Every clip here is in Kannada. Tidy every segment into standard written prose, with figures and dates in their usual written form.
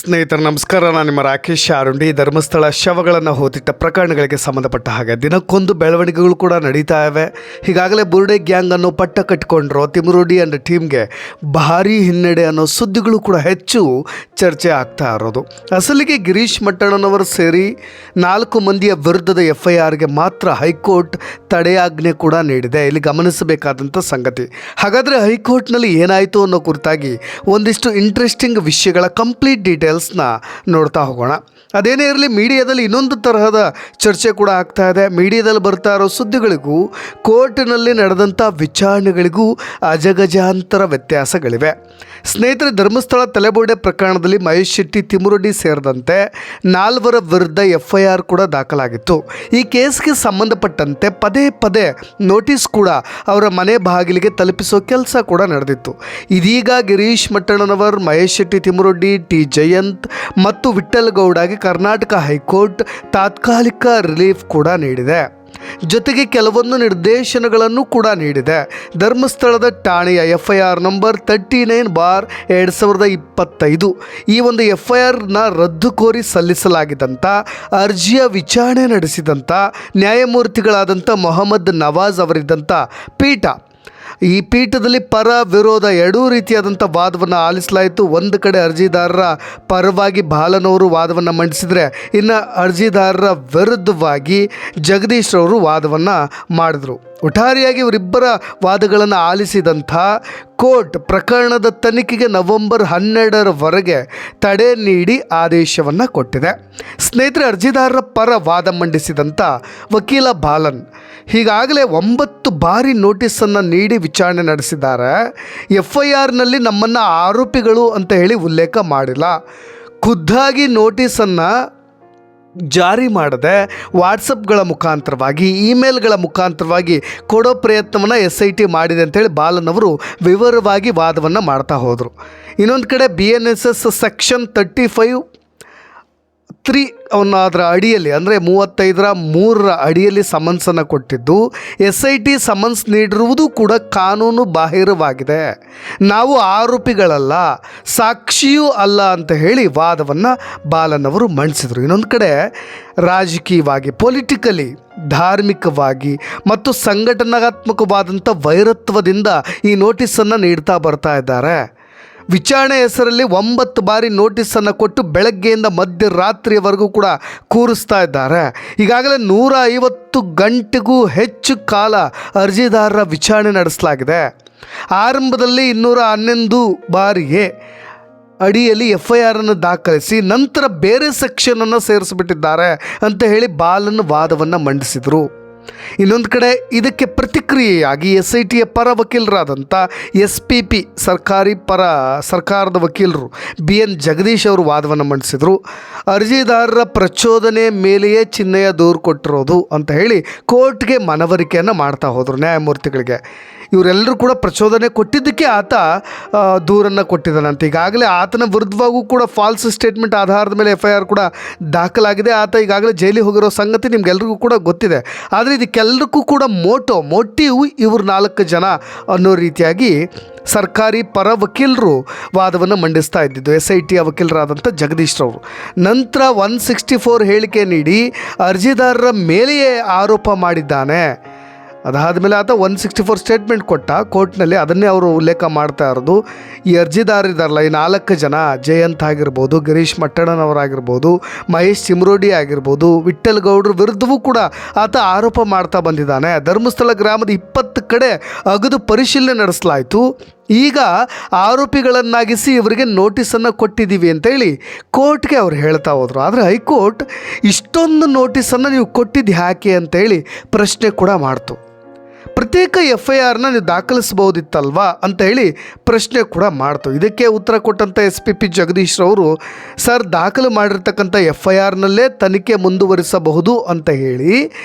ಸ್ನೇಹಿತರೆ ನಮಸ್ಕಾರ. ನಾನು ನಿಮ್ಮ ರಾಕೇಶ್ ಆರುಂಡಿ. ಧರ್ಮಸ್ಥಳ ಶವಗಳನ್ನು ಹೋತಿಟ್ಟ ಪ್ರಕರಣಗಳಿಗೆ ಸಂಬಂಧಪಟ್ಟ ಹಾಗೆ ದಿನಕ್ಕೊಂದು ಬೆಳವಣಿಗೆಗಳು ಕೂಡ ನಡೀತಾ ಇವೆ. ಈಗಾಗಲೇ ಬುರುಡೆ ಗ್ಯಾಂಗ್ ಅನ್ನೋ ಪಟ್ಟ ಕಟ್ಟಿಕೊಂಡಿರೋ ತಿಮುರುಡಿ ಅಂಡ್ ಟೀಮ್ಗೆ ಭಾರೀ ಹಿನ್ನಡೆ ಅನ್ನೋ ಸುದ್ದಿಗಳು ಕೂಡ ಹೆಚ್ಚು ಚರ್ಚೆ ಆಗ್ತಾ ಇರೋದು. ಅಸಲಿಗೆ ಗಿರೀಶ್ ಮಟ್ಟಣ್ಣನವರು ಸೇರಿ 4 ಮಂದಿಯ ವಿರುದ್ಧದ FIRಗೆ ಮಾತ್ರ ಹೈಕೋರ್ಟ್ ತಡೆಯಾಜ್ಞೆ ಕೂಡ ನೀಡಿದೆ. ಇಲ್ಲಿ ಗಮನಿಸಬೇಕಾದಂಥ ಸಂಗತಿ. ಹಾಗಾದರೆ ಹೈಕೋರ್ಟ್ನಲ್ಲಿ ಏನಾಯಿತು ಅನ್ನೋ ಕುರಿತಾಗಿ ಒಂದಿಷ್ಟು ಇಂಟ್ರೆಸ್ಟಿಂಗ್ ವಿಷಯಗಳ ಕಂಪ್ಲೀಟ್ ಡೀಟೇಲ್ಸ್ನ ನೋಡ್ತಾ ಹೋಗೋಣ. ಅದೇನೇ ಇರಲಿ, ಮೀಡಿಯಾದಲ್ಲಿ ಇನ್ನೊಂದು ತರಹದ ಚರ್ಚೆ ಕೂಡ ಆಗ್ತಾ ಇದೆ. ಮೀಡಿಯಾದಲ್ಲಿ ಬರ್ತಾ ಇರೋ ಸುದ್ದಿಗಳಿಗೂ ಕೋರ್ಟ್ನಲ್ಲಿ ನಡೆದಂಥ ವಿಚಾರಣೆಗಳಿಗೂ ಅಜಗಜಾಂತರ ವ್ಯತ್ಯಾಸಗಳಿವೆ. ಸ್ನೇಹಿತರೆ, ಧರ್ಮಸ್ಥಳ ತಲೆಬೋಡೆ ಪ್ರಕರಣದಲ್ಲಿ ಮಹೇಶ್ ಶೆಟ್ಟಿ, ತಿಮುರುಡಿ ಸೇರಿದಂತೆ 4 ವಿರುದ್ಧ FIR ಕೂಡ ದಾಖಲಾಗಿತ್ತು. ಈ ಕೇಸ್ಗೆ ಸಂಬಂಧಪಟ್ಟಂತೆ ಪದೇ ಪದೇ ನೋಟಿಸ್ ಕೂಡ ಅವರ ಮನೆ ಬಾಗಿಲಿಗೆ ತಲುಪಿಸೋ ಕೆಲಸ ಕೂಡ ನಡೆದಿತ್ತು. ಇದೀಗ ಗಿರೀಶ್ ಮಟ್ಟಣ್ಣನವರ್, ಮಹೇಶ್ ಶೆಟ್ಟಿ, ತಿಮುರುಡಿ, ಟಿ ಜಯಂತ್ ಮತ್ತು ವಿಠ್ಠಲ್ ಗೌಡಗೆ ಕರ್ನಾಟಕ ಹೈಕೋರ್ಟ್ ತಾತ್ಕಾಲಿಕ ರಿಲೀಫ್ ಕೂಡ ನೀಡಿದೆ. ಜೊತೆಗೆ ಕೆಲವೊಂದು ನಿರ್ದೇಶನಗಳನ್ನು ಕೂಡ ನೀಡಿದೆ. ಧರ್ಮಸ್ಥಳದ ಠಾಣೆಯ FIR ನಂಬರ್ 39/2025 ಈ ಒಂದು FIRನ ರದ್ದು ಕೋರಿ ಸಲ್ಲಿಸಲಾಗಿದ್ದಂಥ ಅರ್ಜಿಯ ವಿಚಾರಣೆ ನಡೆಸಿದಂಥ ನ್ಯಾಯಮೂರ್ತಿಗಳಾದಂಥ ಮೊಹಮ್ಮದ್ ನವಾಜ್ ಅವರಿದ್ದಂಥ ಪೀಠ, ಈ ಪೀಠದಲ್ಲಿ ಪರ ವಿರೋಧ ಎರಡೂ ರೀತಿಯಾದಂಥ ವಾದವನ್ನು ಆಲಿಸಲಾಯಿತು. ಒಂದು ಕಡೆ ಅರ್ಜಿದಾರರ ಪರವಾಗಿ ಬಾಲನವರು ವಾದವನ್ನು ಮಂಡಿಸಿದರೆ, ಇನ್ನು ಅರ್ಜಿದಾರರ ವಿರುದ್ಧವಾಗಿ ಜಗದೀಶ್ ರವರು ವಾದವನ್ನು ಮಾಡಿದರು. ಒಟ್ಟಾರೆಯಾಗಿ ಇವರಿಬ್ಬರ ವಾದಗಳನ್ನು ಆಲಿಸಿದಂಥ ಕೋರ್ಟ್ ಪ್ರಕರಣದ ತನಿಖೆಗೆ ನವೆಂಬರ್ 12ರವರೆಗೆ ತಡೆ ನೀಡಿ ಆದೇಶವನ್ನು ಕೊಟ್ಟಿದೆ. ಸ್ನೇಹಿತರೆ, ಅರ್ಜಿದಾರರ ಪರ ವಾದ ಮಂಡಿಸಿದಂಥ ವಕೀಲ ಬಾಲನ್ ಈಗಾಗಲೇ 9 ಬಾರಿ ನೋಟಿಸನ್ನು ನೀಡಿ ವಿಚಾರಣೆ ನಡೆಸಿದ್ದಾರೆ. FIRನಲ್ಲಿ ನಮ್ಮನ್ನು ಆರೋಪಿಗಳು ಅಂತ ಹೇಳಿ ಉಲ್ಲೇಖ ಮಾಡಿಲ್ಲ. ಖುದ್ದಾಗಿ ನೋಟಿಸನ್ನು ಜಾರಿ ಮಾಡದೆ ವಾಟ್ಸಪ್ಗಳ ಮುಖಾಂತರವಾಗಿ, ಇಮೇಲ್ಗಳ ಮುಖಾಂತರವಾಗಿ ಕೊಡೋ ಪ್ರಯತ್ನವನ್ನು SIT ಮಾಡಿದೆ ಅಂತೇಳಿ ಬಾಲನ್ ಅವರು ವಿವರವಾಗಿ ವಾದವನ್ನು ಮಾಡ್ತಾ ಹೋದರು. ಇನ್ನೊಂದು ಕಡೆ BNSS ಸೆಕ್ಷನ್ 35(3) ಅದರ ಅಡಿಯಲ್ಲಿ, ಅಂದರೆ 35(3) ಅಡಿಯಲ್ಲಿ ಸಮನ್ಸನ್ನು ಕೊಟ್ಟಿದ್ದು, SIT ಸಮನ್ಸ್ ನೀಡಿರುವುದು ಕೂಡ ಕಾನೂನು ಬಾಹಿರವಾಗಿದೆ. ನಾವು ಆರೋಪಿಗಳಲ್ಲ, ಸಾಕ್ಷಿಯೂ ಅಲ್ಲ ಅಂತ ಹೇಳಿ ವಾದವನ್ನು ಬಾಲನ್ ಅವರು ಮಂಡಿಸಿದರು. ಇನ್ನೊಂದು ಕಡೆ ರಾಜಕೀಯವಾಗಿ, ಪೊಲಿಟಿಕಲಿ, ಧಾರ್ಮಿಕವಾಗಿ ಮತ್ತು ಸಂಘಟನಾತ್ಮಕವಾದಂಥ ವೈರತ್ವದಿಂದ ಈ ನೋಟಿಸನ್ನು ನೀಡ್ತಾ ಬರ್ತಾ ಇದ್ದಾರೆ. ವಿಚಾರಣೆ ಹೆಸರಲ್ಲಿ 9 ಬಾರಿ ನೋಟಿಸನ್ನು ಕೊಟ್ಟು ಬೆಳಗ್ಗೆಯಿಂದ ಮಧ್ಯರಾತ್ರಿಯವರೆಗೂ ಕೂಡ ಕೂರಿಸ್ತಾ ಇದ್ದಾರೆ. ಈಗಾಗಲೇ 150 ಗಂಟೆಗೂ ಹೆಚ್ಚು ಕಾಲ ಅರ್ಜಿದಾರರ ವಿಚಾರಣೆ ನಡೆಸಲಾಗಿದೆ. ಆರಂಭದಲ್ಲಿ 211 ಬಾರಿಗೆ ಅಡಿಯಲ್ಲಿ FIRನ್ನು ದಾಖಲಿಸಿ ನಂತರ ಬೇರೆ ಸೆಕ್ಷನನ್ನು ಸೇರಿಸಿಬಿಟ್ಟಿದ್ದಾರೆ ಅಂತ ಹೇಳಿ ಬಾಲನ್ ವಾದವನ್ನು ಮಂಡಿಸಿದರು. ಇನ್ನೊಂದು ಕಡೆ ಇದಕ್ಕೆ ಪ್ರತಿಕ್ರಿಯೆಯಾಗಿ SITಯ ಪರ ವಕೀಲರಾದಂಥ SPP ಸರ್ಕಾರದ ವಕೀಲರು BN ಜಗದೀಶ್ ಅವರು ವಾದವನ್ನು ಮಂಡಿಸಿದರು. ಅರ್ಜಿದಾರರ ಪ್ರಚೋದನೆ ಮೇಲೆಯೇ ಚಿಹ್ನೆಯ ದೂರು ಕೊಟ್ಟಿರೋದು ಅಂತ ಹೇಳಿ ಕೋರ್ಟ್ಗೆ ಮನವರಿಕೆಯನ್ನು ಮಾಡ್ತಾ ಹೋದರು ನ್ಯಾಯಮೂರ್ತಿಗಳಿಗೆ. ಇವರೆಲ್ಲರೂ ಕೂಡ ಪ್ರಚೋದನೆ ಕೊಟ್ಟಿದ್ದಕ್ಕೆ ಆತ ದೂರನ್ನು ಕೊಟ್ಟಿದ್ದಾನಂತೆ. ಈಗಾಗಲೇ ಆತನ ವಿರುದ್ಧವಾಗೂ ಕೂಡ ಫಾಲ್ಸ್ ಸ್ಟೇಟ್ಮೆಂಟ್ ಆಧಾರದ ಮೇಲೆ FIR ಕೂಡ ದಾಖಲಾಗಿದೆ. ಆತ ಈಗಾಗಲೇ ಜೈಲಿಗೆ ಹೋಗಿರೋ ಸಂಗತಿ ನಿಮ್ಗೆಲ್ರಿಗೂ ಕೂಡ ಗೊತ್ತಿದೆ. ಆದರೆ ಇದಕ್ಕೆಲ್ಲರಿಗೂ ಕೂಡ ಮೋಟಿವ್ ಇವರು 4 ಜನ ಅನ್ನೋ ರೀತಿಯಾಗಿ ಸರ್ಕಾರಿ ಪರ ವಕೀಲರು ವಾದವನ್ನು ಮಂಡಿಸ್ತಾ ಇದ್ದಿದ್ದು SITಯ ವಕೀಲರಾದಂಥ ಜಗದೀಶ್ ರವರು. ನಂತರ 164 ಹೇಳಿಕೆ ನೀಡಿ ಅರ್ಜಿದಾರರ ಮೇಲೆಯೇ ಆರೋಪ ಮಾಡಿದ್ದಾನೆ. ಅದಾದ ಮೇಲೆ ಆತ 164 ಸ್ಟೇಟ್ಮೆಂಟ್ ಕೊಟ್ಟ ಕೋರ್ಟ್ನಲ್ಲಿ. ಅದನ್ನೇ ಅವರು ಉಲ್ಲೇಖ ಮಾಡ್ತಾ ಇರೋದು. ಈ ಅರ್ಜಿದಾರರಿದ್ದಾರಲ್ಲ, ಈ 4 ಜನ, ಜಯಂತ್ ಆಗಿರ್ಬೋದು, ಗಿರೀಶ್ ಮಟ್ಟಣ್ಣನವರಾಗಿರ್ಬೋದು, ಮಹೇಶ್ ತಿಮುರುಡಿ ಆಗಿರ್ಬೋದು, ವಿಠ್ಠಲ್ ಗೌಡ್ರ ವಿರುದ್ಧವೂ ಕೂಡ ಆತ ಆರೋಪ ಮಾಡ್ತಾ ಬಂದಿದ್ದಾನೆ. ಧರ್ಮಸ್ಥಳ ಗ್ರಾಮದ 20 ಕಡೆ ಅಗದು ಪರಿಶೀಲನೆ ನಡೆಸಲಾಯಿತು. ಈಗ ಆರೋಪಿಗಳನ್ನಾಗಿಸಿ ಇವರಿಗೆ ನೋಟಿಸನ್ನು ಕೊಟ್ಟಿದ್ದೀವಿ ಅಂತೇಳಿ ಕೋರ್ಟ್ಗೆ ಅವ್ರು ಹೇಳ್ತಾ ಹೋದರು. ಆದರೆ ಹೈಕೋರ್ಟ್ ಇಷ್ಟೊಂದು ನೋಟಿಸನ್ನು ನೀವು ಕೊಟ್ಟಿದ್ದು ಯಾಕೆ ಅಂತೇಳಿ ಪ್ರಶ್ನೆ ಕೂಡ ಮಾಡ್ತು. ಪ್ರತ್ಯೇಕ FIRನ ನೀವು ದಾಖಲಿಸ್ಬೋದಿತ್ತಲ್ವಾ ಅಂತ ಹೇಳಿ ಪ್ರಶ್ನೆ ಕೂಡ ಮಾಡ್ತು. ಇದಕ್ಕೆ ಉತ್ತರ ಕೊಟ್ಟಂಥ SPP ಜಗದೀಶ್ ರವರು, ಸರ್, ದಾಖಲು ಮಾಡಿರ್ತಕ್ಕಂಥ FIRನಲ್ಲೇ ತನಿಖೆ ಮುಂದುವರಿಸಬಹುದು ಅಂತ ಹೇಳಿ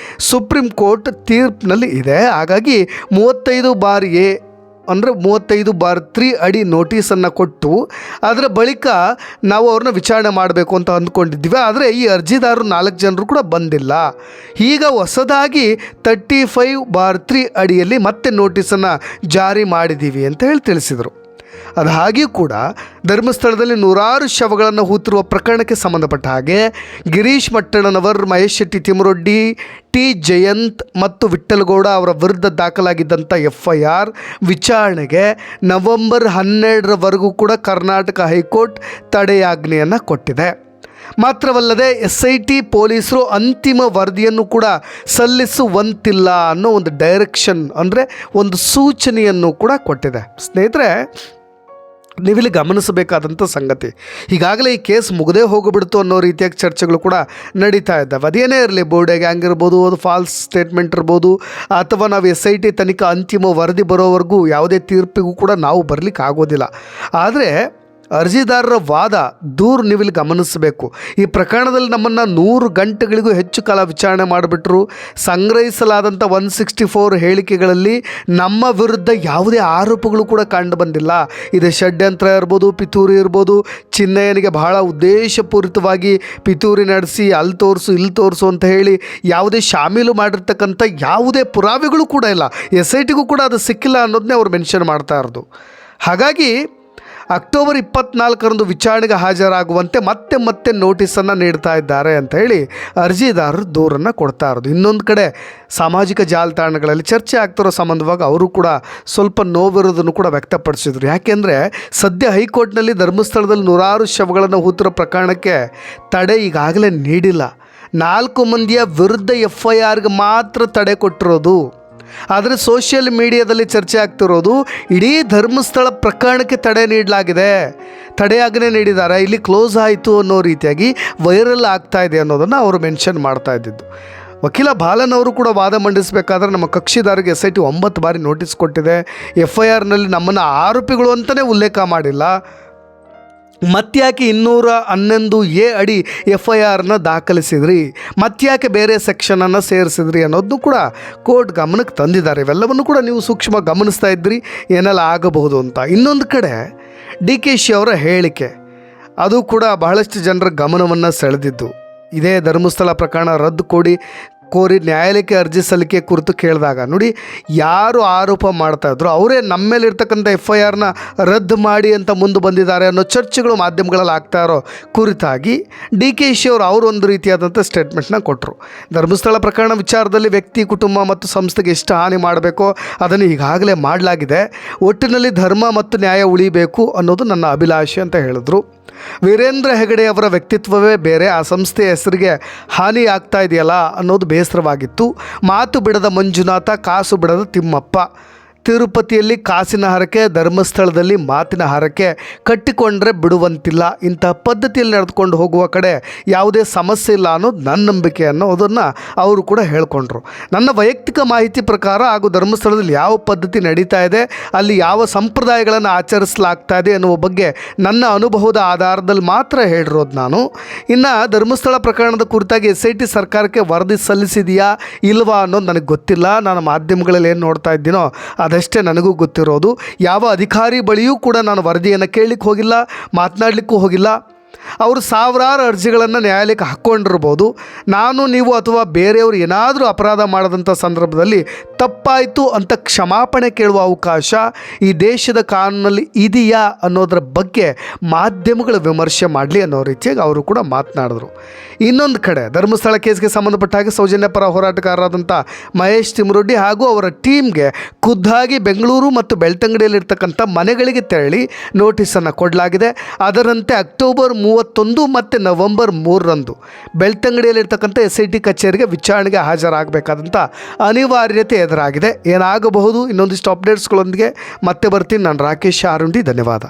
ಸುಪ್ರೀಂ ಕೋರ್ಟ್ ತೀರ್ಪಿನಲ್ಲಿ ಇದೆ. ಹಾಗಾಗಿ 35/3 ಅಡಿ ನೋಟಿಸನ್ನು ಕೊಟ್ಟು ಅದರ ಬಳಿಕ ನಾವು ಅವ್ರನ್ನ ವಿಚಾರಣೆ ಮಾಡಬೇಕು ಅಂತ ಅಂದ್ಕೊಂಡಿದ್ದೀವಿ. ಆದರೆ ಈ ಅರ್ಜಿದಾರರು 4 ಜನರು ಕೂಡ ಬಂದಿಲ್ಲ. ಈಗ ಹೊಸದಾಗಿ 35/3 ಅಡಿಯಲ್ಲಿ ಮತ್ತೆ ನೋಟಿಸನ್ನು ಜಾರಿ ಮಾಡಿದ್ದೀವಿ ಅಂತ ಹೇಳಿ ತಿಳಿಸಿದರು. ಅದು ಹಾಗೆಯೂ ಕೂಡ ಧರ್ಮಸ್ಥಳದಲ್ಲಿ ನೂರಾರು ಶವಗಳನ್ನು ಹೂತಿರುವ ಪ್ರಕರಣಕ್ಕೆ ಸಂಬಂಧಪಟ್ಟ ಹಾಗೆ ಗಿರೀಶ್ ಮಟ್ಟಣ್ಣನವರ್, ಮಹೇಶ್ ಶೆಟ್ಟಿ ತಿಮರೊಡ್ಡಿ, ಟಿ ಜಯಂತ್ ಮತ್ತು ವಿಠ್ಠಲಗೌಡ ಅವರ ವಿರುದ್ಧ ದಾಖಲಾಗಿದ್ದಂಥ FIR ವಿಚಾರಣೆಗೆ ನವೆಂಬರ್ 12ರವರೆಗೂ ಕೂಡ ಕರ್ನಾಟಕ ಹೈಕೋರ್ಟ್ ತಡೆಯಾಜ್ಞೆಯನ್ನು ಕೊಟ್ಟಿದೆ. ಮಾತ್ರವಲ್ಲದೆ SIT ಪೊಲೀಸರು ಅಂತಿಮ ವರದಿಯನ್ನು ಕೂಡ ಸಲ್ಲಿಸುವಂತಿಲ್ಲ ಅನ್ನೋ ಒಂದು ಡೈರೆಕ್ಷನ್, ಅಂದರೆ ಒಂದು ಸೂಚನೆಯನ್ನು ಕೂಡ ಕೊಟ್ಟಿದೆ. ಸ್ನೇಹಿತರೆ, ನೀವಿಲ್ಲಿ ಗಮನಿಸಬೇಕಾದಂಥ ಸಂಗತಿ, ಈಗಾಗಲೇ ಈ ಕೇಸ್ ಮುಗದೇ ಹೋಗಿಬಿಡ್ತು ಅನ್ನೋ ರೀತಿಯಾಗಿ ಚರ್ಚೆಗಳು ಕೂಡ ನಡೀತಾ ಇದ್ದಾವೆ. ಅದೇನೇ ಇರಲಿ, ಬೋರ್ಡೆ ಗ್ಯಾಂಗ್ ಇರ್ಬೋದು, ಅದು ಫಾಲ್ಸ್ ಸ್ಟೇಟ್ಮೆಂಟ್ ಇರ್ಬೋದು, ಅಥವಾ ನಾವು SIT ತನಿಖಾ ಅಂತಿಮ ವರದಿ ಬರೋವರೆಗೂ ಯಾವುದೇ ತೀರ್ಪಿಗೂ ಕೂಡ ನಾವು ಬರಲಿಕ್ಕೆ ಆಗೋದಿಲ್ಲ. ಆದರೆ ಅರ್ಜಿದಾರರ ವಾದ, ದೂರು ನೀವಿಲ್ಲಿ ಗಮನಿಸಬೇಕು. ಈ ಪ್ರಕರಣದಲ್ಲಿ ನಮ್ಮನ್ನು 100 ಗಂಟೆಗಳಿಗೂ ಹೆಚ್ಚು ಕಾಲ ವಿಚಾರಣೆ ಮಾಡಿಬಿಟ್ರು. ಸಂಗ್ರಹಿಸಲಾದಂಥ 164 ಹೇಳಿಕೆಗಳಲ್ಲಿ ನಮ್ಮ ವಿರುದ್ಧ ಯಾವುದೇ ಆರೋಪಗಳು ಕೂಡ ಕಂಡು ಬಂದಿಲ್ಲ. ಇದು ಷಡ್ಯಂತ್ರ ಇರ್ಬೋದು, ಪಿತೂರಿ ಇರ್ಬೋದು, ಚಿನ್ನಯ್ಯನಿಗೆ ಬಹಳ ಉದ್ದೇಶಪೂರಿತವಾಗಿ ಪಿತೂರಿ ನಡೆಸಿ ಅಲ್ಲಿ ತೋರಿಸು ಇಲ್ಲಿ ತೋರಿಸು ಅಂತ ಹೇಳಿ ಯಾವುದೇ ಶಾಮೀಲು ಮಾಡಿರ್ತಕ್ಕಂಥ ಯಾವುದೇ ಪುರಾವೆಗಳು ಕೂಡ ಇಲ್ಲ. SITಗೂ ಕೂಡ ಅದು ಸಿಕ್ಕಿಲ್ಲ ಅನ್ನೋದನ್ನೇ ಅವರು ಮೆನ್ಷನ್ ಮಾಡ್ತಾ ಇರೋದು. ಹಾಗಾಗಿ ಅಕ್ಟೋಬರ್ 24ರಂದು ವಿಚಾರಣೆಗೆ ಹಾಜರಾಗುವಂತೆ ಮತ್ತೆ ನೋಟಿಸನ್ನು ನೀಡ್ತಾ ಇದ್ದಾರೆ ಅಂತ ಹೇಳಿ ಅರ್ಜಿದಾರರು ದೂರನ್ನು ಕೊಡ್ತಾ ಇರೋದು. ಇನ್ನೊಂದು ಕಡೆ ಸಾಮಾಜಿಕ ಜಾಲತಾಣಗಳಲ್ಲಿ ಚರ್ಚೆ ಆಗ್ತಿರೋ ಸಂಬಂಧವಾಗಿ ಅವರು ಕೂಡ ಸ್ವಲ್ಪ ನೋವಿರೋದನ್ನು ಕೂಡ ವ್ಯಕ್ತಪಡಿಸಿದರು. ಯಾಕೆಂದರೆ ಸದ್ಯ ಹೈಕೋರ್ಟ್ನಲ್ಲಿ ಧರ್ಮಸ್ಥಳದಲ್ಲಿ ನೂರಾರು ಶವಗಳನ್ನು ಹೂತಿರೋ ಪ್ರಕರಣಕ್ಕೆ ತಡೆ ಈಗಾಗಲೇ ನೀಡಿಲ್ಲ. 4 ಮಂದಿಯ ವಿರುದ್ಧ FIRಗೆ ಮಾತ್ರ ತಡೆ ಕೊಟ್ಟಿರೋದು. ಆದರೆ ಸೋಷಿಯಲ್ ಮೀಡಿಯಾದಲ್ಲಿ ಚರ್ಚೆ ಆಗ್ತಿರೋದು ಇಡೀ ಧರ್ಮಸ್ಥಳ ಪ್ರಕರಣಕ್ಕೆ ತಡೆ ನೀಡಲಾಗಿದೆ, ತಡೆಯಾಜ್ಞೆ ನೀಡಿದ್ದಾರೆ, ಇಲ್ಲಿ ಕ್ಲೋಸ್ ಆಯಿತು ಅನ್ನೋ ರೀತಿಯಾಗಿ ವೈರಲ್ ಆಗ್ತಾ ಇದೆ ಅನ್ನೋದನ್ನು ಅವರು ಮೆನ್ಷನ್ ಮಾಡ್ತಾ ಇದ್ದಿದ್ದು. ವಕೀಲ ಬಾಲನ್ ಅವರು ಕೂಡ ವಾದ ಮಂಡಿಸಬೇಕಾದ್ರೆ ನಮ್ಮ ಕಕ್ಷಿದಾರರಿಗೆ SIT 9 ಬಾರಿ ನೋಟಿಸ್ ಕೊಟ್ಟಿದೆ. FIRನಲ್ಲಿ ನಮ್ಮನ್ನು ಆರೋಪಿಗಳು ಅಂತಲೇ ಉಲ್ಲೇಖ ಮಾಡಿಲ್ಲ. ಮತ್ತ್ಯಾಕೆ 211A ಅಡಿ FIRನ ದಾಖಲಿಸಿದ್ರಿ, ಮತ್ತ್ಯಾಕೆ ಬೇರೆ ಸೆಕ್ಷನನ್ನು ಸೇರಿಸಿದ್ರಿ ಅನ್ನೋದನ್ನು ಕೂಡ ಕೋರ್ಟ್ ಗಮನಕ್ಕೆ ತಂದಿದ್ದಾರೆ. ಇವೆಲ್ಲವನ್ನು ಕೂಡ ನೀವು ಸೂಕ್ಷ್ಮ ಗಮನಿಸ್ತಾ ಇದ್ರಿ ಏನೆಲ್ಲ ಆಗಬಹುದು ಅಂತ. ಇನ್ನೊಂದು ಕಡೆ DKಶಿ ಅವರ ಹೇಳಿಕೆ, ಅದು ಕೂಡ ಬಹಳಷ್ಟು ಜನರ ಗಮನವನ್ನು ಸೆಳೆದಿದ್ದು. ಇದೇ ಧರ್ಮಸ್ಥಳ ಪ್ರಕರಣ ರದ್ದು ಕೋರಿ ನ್ಯಾಯಾಲಯಕ್ಕೆ ಅರ್ಜಿ ಸಲ್ಲಿಕೆ ಕುರಿತು ಕೇಳಿದಾಗ ನೋಡಿ, ಯಾರು ಆರೋಪ ಮಾಡ್ತಾಯಿದ್ರು ಅವರೇ ನಮ್ಮ ಮೇಲೆ ಇರ್ತಕ್ಕಂಥ FIRನ ರದ್ದು ಮಾಡಿ ಅಂತ ಮುಂದೆ ಬಂದಿದ್ದಾರೆ ಅನ್ನೋ ಚರ್ಚೆಗಳು ಮಾಧ್ಯಮಗಳಲ್ಲಿ ಆಗ್ತಾ ಇರೋ ಕುರಿತಾಗಿ DKಶಿ ಅವರು ಒಂದು ರೀತಿಯಾದಂಥ ಸ್ಟೇಟ್ಮೆಂಟ್ನ ಕೊಟ್ಟರು. ಧರ್ಮಸ್ಥಳ ಪ್ರಕರಣ ವಿಚಾರದಲ್ಲಿ ವ್ಯಕ್ತಿ, ಕುಟುಂಬ ಮತ್ತು ಸಂಸ್ಥೆಗೆ ಎಷ್ಟು ಹಾನಿ ಮಾಡಬೇಕೋ ಅದನ್ನು ಈಗಾಗಲೇ ಮಾಡಲಾಗಿದೆ. ಒಟ್ಟಿನಲ್ಲಿ ಧರ್ಮ ಮತ್ತು ನ್ಯಾಯ ಉಳಿಬೇಕು ಅನ್ನೋದು ನನ್ನ ಅಭಿಲಾಷೆ ಅಂತ ಹೇಳಿದ್ರು. ವೀರೇಂದ್ರ ಹೆಗಡೆ ಅವರ ವ್ಯಕ್ತಿತ್ವವೇ ಬೇರೆ, ಆ ಸಂಸ್ಥೆಯ ಹೆಸರಿಗೆ ಹಾನಿ ಆಗ್ತಾ ಇದೆಯಲ್ಲ ಅನ್ನೋದು ಬೇಸರವಾಗಿತ್ತು. ಮಾತು ಬಿಡದ ಮಂಜುನಾಥ, ಕಾಸು ಬಿಡದ ತಿಮ್ಮಪ್ಪ. ತಿರುಪತಿಯಲ್ಲಿ ಕಾಸಿನ ಹರಕೆ, ಧರ್ಮಸ್ಥಳದಲ್ಲಿ ಮಾತಿನ ಹರಕೆ. ಕಟ್ಟಿಕೊಂಡ್ರೆ ಬಿಡುವಂತಿಲ್ಲ. ಇಂತಹ ಪದ್ಧತಿಯಲ್ಲಿ ನಡೆದುಕೊಂಡು ಹೋಗುವ ಕಡೆ ಯಾವುದೇ ಸಮಸ್ಯೆ ಇಲ್ಲ ಅನ್ನೋದು ನನ್ನ ನಂಬಿಕೆ ಅನ್ನೋದನ್ನು ಅವರು ಕೂಡ ಹೇಳಿಕೊಂಡ್ರು. ನನ್ನ ವೈಯಕ್ತಿಕ ಮಾಹಿತಿ ಪ್ರಕಾರ ಹಾಗೂ ಧರ್ಮಸ್ಥಳದಲ್ಲಿ ಯಾವ ಪದ್ಧತಿ ನಡೀತಾ ಇದೆ, ಅಲ್ಲಿ ಯಾವ ಸಂಪ್ರದಾಯಗಳನ್ನು ಆಚರಿಸಲಾಗ್ತಾ ಇದೆ ಅನ್ನುವ ಬಗ್ಗೆ ನನ್ನ ಅನುಭವದ ಆಧಾರದಲ್ಲಿ ಮಾತ್ರ ಹೇಳಿರೋದು ನಾನು. ಇನ್ನು ಧರ್ಮಸ್ಥಳ ಪ್ರಕರಣದ ಕುರಿತಾಗಿ SIT ಸರ್ಕಾರಕ್ಕೆ ವರದಿ ಸಲ್ಲಿಸಿದೆಯಾ ಇಲ್ವಾ ಅನ್ನೋದು ನನಗೆ ಗೊತ್ತಿಲ್ಲ. ನಾನು ಮಾಧ್ಯಮಗಳಲ್ಲಿ ಏನು ನೋಡ್ತಾ ಇದ್ದೀನೋ ಅದಷ್ಟೇ ನನಗೂ ಗೊತ್ತಿರೋದು. ಯಾವ ಅಧಿಕಾರಿ ಬಳಿಯೂ ಕೂಡ ನಾನು ವರದಿಯನ್ನು ಕೇಳಲಿಕ್ಕೆ ಹೋಗಿಲ್ಲ, ಮಾತನಾಡಲಿಕ್ಕೂ ಹೋಗಿಲ್ಲ. ಅವರು ಸಾವಿರಾರು ಅರ್ಜಿಗಳನ್ನು ನ್ಯಾಯಾಲಯಕ್ಕೆ ಹಾಕ್ಕೊಂಡಿರ್ಬೋದು. ನಾನು, ನೀವು ಅಥವಾ ಬೇರೆಯವರು ಏನಾದರೂ ಅಪರಾಧ ಮಾಡದಂಥ ಸಂದರ್ಭದಲ್ಲಿ ತಪ್ಪಾಯಿತು ಅಂತ ಕ್ಷಮಾಪಣೆ ಕೇಳುವ ಅವಕಾಶ ಈ ದೇಶದ ಕಾನೂನಲ್ಲಿ ಇದೆಯಾ ಅನ್ನೋದರ ಬಗ್ಗೆ ಮಾಧ್ಯಮಗಳ ವಿಮರ್ಶೆ ಮಾಡಲಿ ಅನ್ನೋ ರೀತಿಯಾಗಿ ಅವರು ಕೂಡ ಮಾತನಾಡಿದ್ರು. ಇನ್ನೊಂದು ಕಡೆ ಧರ್ಮಸ್ಥಳ ಕೇಸ್ಗೆ ಸಂಬಂಧಪಟ್ಟ ಹಾಗೆ ಸೌಜನ್ಯ ಪರ ಹೋರಾಟಗಾರರಾದಂಥ ಮಹೇಶ್ ತಿಮರೊಡ್ಡಿ ಹಾಗೂ ಅವರ ಟೀಮ್ಗೆ ಖುದ್ದಾಗಿ ಬೆಂಗಳೂರು ಮತ್ತು ಬೆಳ್ತಂಗಡಿಯಲ್ಲಿರ್ತಕ್ಕಂಥ ಮನೆಗಳಿಗೆ ತೆರಳಿ ನೋಟಿಸನ್ನು ಕೊಡಲಾಗಿದೆ. ಅದರಂತೆ ಅಕ್ಟೋಬರ್ 31 ಮತ್ತು ನವೆಂಬರ್ 3ರಂದು ಬೆಳ್ತಂಗಡಿಯಲ್ಲಿರ್ತಕ್ಕಂಥ SIT ಕಚೇರಿಗೆ ವಿಚಾರಣೆಗೆ ಹಾಜರಾಗಬೇಕಾದಂಥ ಅನಿವಾರ್ಯತೆ ಎದುರಾಗಿದೆ. ಏನಾಗಬಹುದು ಇನ್ನೊಂದಿಷ್ಟು ಅಪ್ಡೇಟ್ಸ್ಗಳೊಂದಿಗೆ ಮತ್ತೆ ಬರ್ತೀನಿ. ನಾನು ರಾಕೇಶ್ ಆರುಂಡಿ. ಧನ್ಯವಾದ.